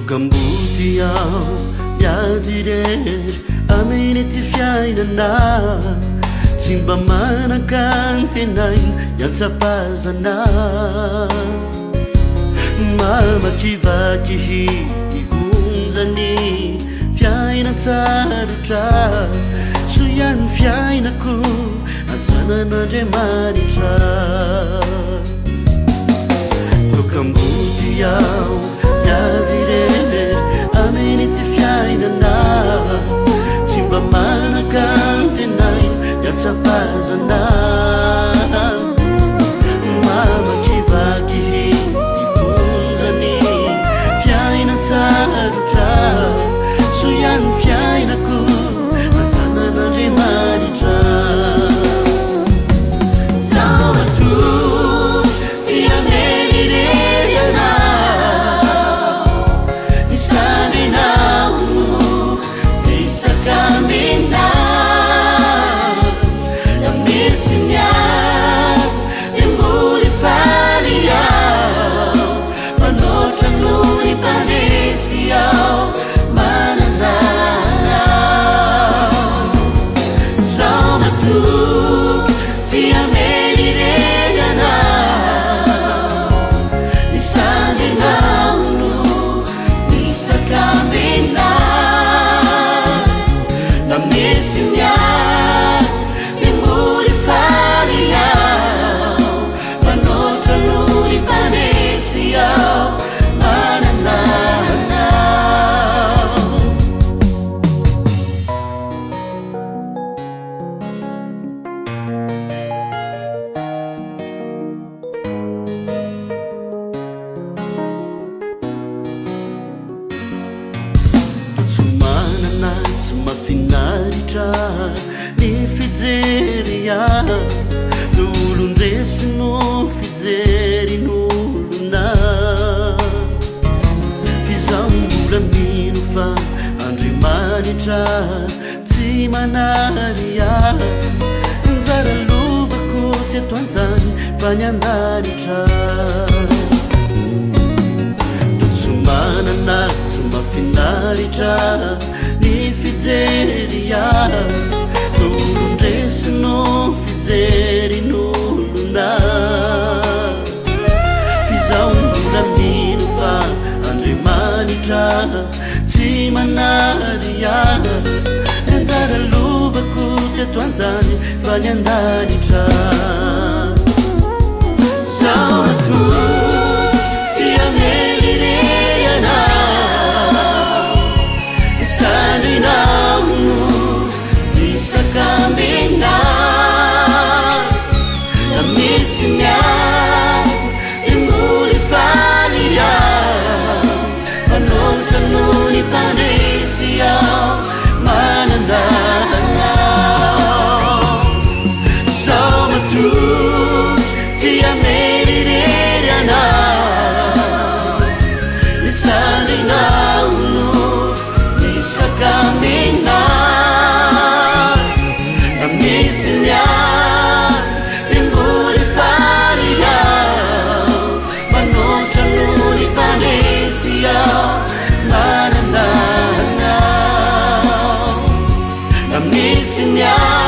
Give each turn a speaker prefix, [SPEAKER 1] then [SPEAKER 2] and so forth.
[SPEAKER 1] Cambodia yadirer amenity fiainana Simba manakantinain yatsapazana Mama kivakihikunzani fiaina tsarutra Suyan fiainaku antananandriamanitra Cambodia yadirer amenity fiainana Simba manakantinain yatsapazana Mama kivakihikunzani fiaina tsarutra Suyan fiainaku antananandriamanitra Ni fijeria nulundresi no fijeri nuluna Fizambula minufa andriamanitra tsy manaria Nzara lovako tsy eto antany fa ny andanitra Totsomanana tsy mafinaritra ni fijeria nulundresi no fijeri nuluna Fizambula minufa andriamanitra tsy manaria Anjara lovako tsy eto antany fa ny andanitra
[SPEAKER 2] Missing ya